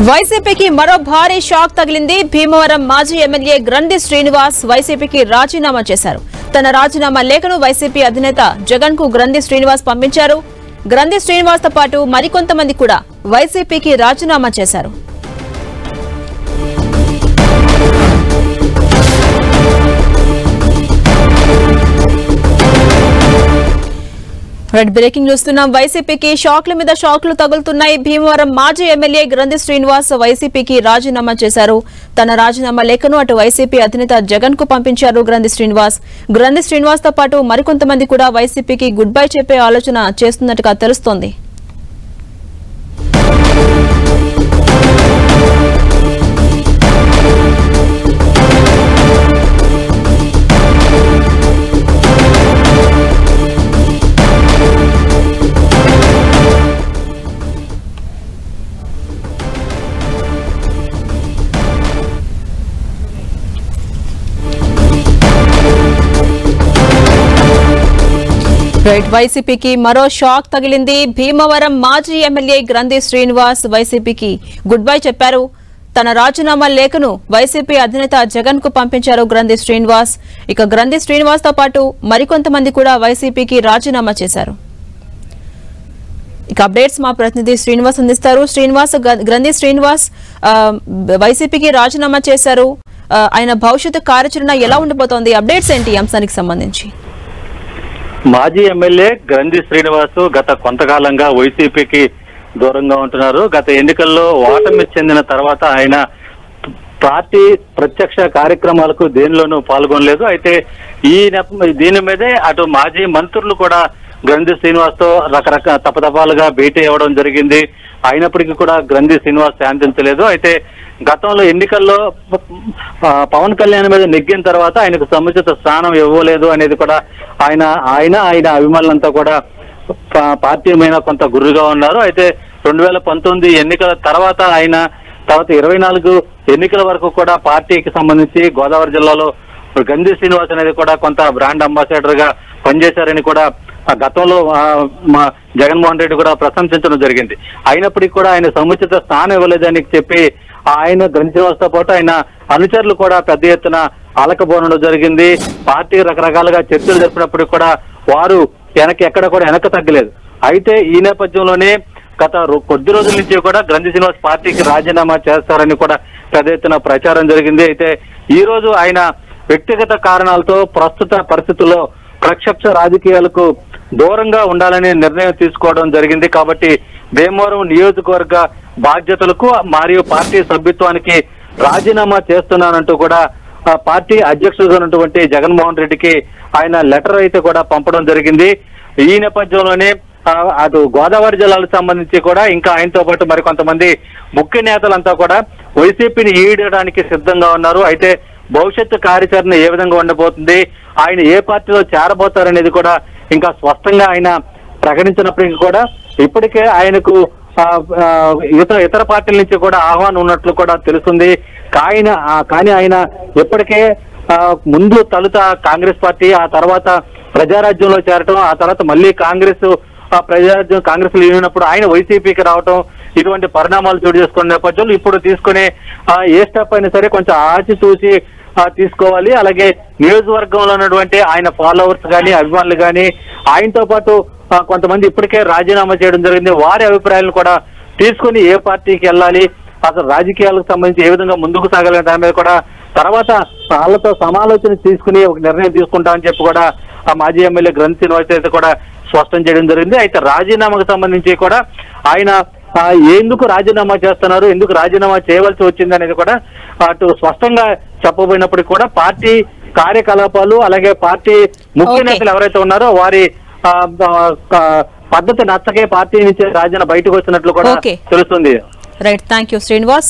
వైసీపీకి మరో భారీ షాక్ తగిలింది. భీమవరం మాజీ ఎమ్మెల్యే గ్రంథి శ్రీనివాస్ వైసీపీకి రాజీనామా చేశారు. తన రాజీనామా లేఖను వైసీపీ అధినేత జగన్ కు గ్రంథి శ్రీనివాస్ పంపించారు. గ్రంథి శ్రీనివాస్ తో పాటు మరికొంతమంది కూడా వైసీపీకి రాజీనామా చేశారు. రెడ్ బ్రేకింగ్ చూస్తున్నాం. వైసీపీకి షాక్ల మీద షాక్లు తగులుతున్నాయి. భీమవరం మాజీ ఎమ్మెల్యే గ్రంథి శ్రీనివాస్ వైసీపీకి రాజీనామా చేశారు. తన రాజీనామా లేఖను అటు వైసీపీ అధినేత జగన్ కు పంపించారు గ్రంథి శ్రీనివాస్ తో పాటు మరికొంతమంది కూడా వైసీపీకి గుడ్ బై చెప్పే ఆలోచన చేస్తున్నట్టుగా తెలుస్తోంది. వైసీపీకి మరో షాక్ తగిలింది. భీమవరం మాజీ ఎమ్మెల్యే గ్రంథి శ్రీనివాస్ వైసీపీకి గుడ్ బై చెప్పారు. తన రాజీనామా లేఖను వైసీపీ అధినేత జగన్ కు పంపించారు గ్రంథి శ్రీనివాస్. ఇక గ్రంథి శ్రీనివాస్ తో పాటు మరికొంతమంది కూడా వైసీపీకి రాజీనామా చేశారు. ఇక అప్డేట్స్ మా ప్రతినిధి శ్రీనివాస్ అందిస్తారు. గ్రంథి శ్రీనివాస్ వైసీపీకి రాజీనామా చేశారు. ఆయన భవిష్యత్తు కార్యాచరణ ఎలా ఉండబోతోంది? అప్డేట్స్ ఏంటి ఈ అంశానికి సంబంధించి? మాజీ ఎమ్మెల్యే గ్రంథి శ్రీనివాస్ గత కొంతకాలంగా వైసీపీకి దూరంగా ఉంటున్నారు. గత ఎన్నికల్లో ఓటమి చెందిన తర్వాత ఆయన పార్టీ ప్రత్యక్ష కార్యక్రమాలకు దేనిలోనూ పాల్గొనలేదు. అయితే దీని మీదే అటు మాజీ మంత్రులు కూడా గ్రంథి శ్రీనివాస్ తో రకరకాల తపతపాలుగా భేటీ అవ్వడం జరిగింది. అయినప్పటికీ కూడా గ్రంథి శ్రీనివాస్ శాంతించలేదు. అయితే గతంలో ఎన్నికల్లో పవన్ కళ్యాణ్ మీద నెగ్గిన తర్వాత ఆయనకు సముచిత స్థానం ఇవ్వలేదు అనేది కూడా ఆయన అభిమానులంతా కూడా పార్టీ మీద కొంత గుర్రుగా ఉన్నారు. అయితే 2019 ఎన్నికల తర్వాత 24 ఎన్నికల వరకు కూడా పార్టీకి సంబంధించి గోదావరి జిల్లాలో గ్రంథి శ్రీనివాస్ అనేది కూడా కొంత బ్రాండ్ అంబాసిడర్ గా పనిచేశారని కూడా గతంలో మా జగన్మోహన్ రెడ్డి కూడా ప్రశంసించడం జరిగింది. అయినప్పటికీ కూడా ఆయన సముచిత స్థానం ఇవ్వలేదని చెప్పి ఆయన గ్రంథి శ్రీనివాస్తో పాటు ఆయన అనుచరులు కూడా పెద్ద ఎత్తున అలకబోనడం జరిగింది. పార్టీ రకరకాలుగా చర్చలు జరిపినప్పటికీ కూడా వారు ఎక్కడ కూడా వెనక తగ్గలేదు. అయితే ఈ నేపథ్యంలోనే గత కొద్ది రోజుల నుంచి కూడా గ్రంథి శ్రీనివాస్ పార్టీకి రాజీనామా చేస్తారని కూడా పెద్ద ఎత్తున ప్రచారం జరిగింది. అయితే ఈ రోజు ఆయన వ్యక్తిగత కారణాలతో ప్రస్తుత పరిస్థితుల్లో ప్రత్యక్ష రాజకీయాలకు దూరంగా ఉండాలనే నిర్ణయం తీసుకోవడం జరిగింది. కాబట్టి భీమవరం నియోజకవర్గ బాధ్యతలకు మరియు పార్టీ సభ్యత్వానికి రాజీనామా చేస్తున్నానంటూ కూడా పార్టీ అధ్యక్షుడుగా ఉన్నటువంటి జగన్మోహన్ రెడ్డికి ఆయన లెటర్ అయితే కూడా పంపడం జరిగింది. ఈ నేపథ్యంలోనే అటు గోదావరి జిల్లాలకు సంబంధించి కూడా ఇంకా ఆయనతో పాటు మరికొంతమంది ముఖ్య నేతలంతా కూడా వైసీపీని ఈడడానికి సిద్ధంగా ఉన్నారు. అయితే భవిష్యత్తు కార్యాచరణ ఏ విధంగా ఉండబోతుంది, ఆయన ఏ పార్టీలో చేరబోతారనేది కూడా ఇంకా స్పష్టంగా ఆయన ప్రకటించినప్పటికీ కూడా ఇప్పటికే ఆయనకు ఇతర పార్టీల నుంచి కూడా ఆహ్వానం ఉన్నట్లు కూడా తెలుస్తుంది. కానీ ఆయన ఇప్పటికే ముందు తొలుత కాంగ్రెస్ పార్టీ, ఆ తర్వాత ప్రజారాజ్యంలో చేరటం, ఆ తర్వాత మళ్ళీ ప్రజారాజ్యం కాంగ్రెస్ లో ఉన్నప్పుడు ఆయన వైసీపీకి రావటం, ఇటువంటి పరిణామాలు చోటు చేసుకునే నేపథ్యంలో ఇప్పుడు తీసుకునే ఏ స్టెప్ అయినా సరే కొంచెం ఆచితూచి తీసుకోవాలి. అలాగే నియోజకవర్గంలో ఉన్నటువంటి ఆయన ఫాలోవర్స్ కానీ అభిమానులు కానీ ఆయనతో పాటు కొంతమంది ఇప్పటికే రాజీనామా చేయడం జరిగింది. వారి అభిప్రాయాలను కూడా తీసుకుని ఏ పార్టీకి వెళ్ళాలి, అసలు రాజకీయాలకు సంబంధించి ఏ విధంగా ముందుకు సాగాలని దాని మీద కూడా తర్వాత వాళ్ళతో సమాలోచన తీసుకుని ఒక నిర్ణయం తీసుకుంటామని చెప్పి కూడా ఆ మాజీ ఎమ్మెల్యే గ్రంథి శ్రీనివాస్ అయితే కూడా స్పష్టం చేయడం జరిగింది. అయితే రాజీనామాకు సంబంధించి కూడా ఆయన ఎందుకు రాజీనామా చేస్తున్నారు, ఎందుకు రాజీనామా చేయవలసి వచ్చింది అనేది కూడా అటు స్పష్టంగా చెప్పబోయినప్పటికీ కూడా పార్టీ కార్యకలాపాలు అలాగే పార్టీ ముఖ్య నేతలు ఎవరైతే ఉన్నారో వారి పద్ధతి నచ్చకే పార్టీ నుంచి రాజీనామా బయటకు వచ్చినట్లు కూడా తెలుస్తుంది. Right, thank you Srinivas.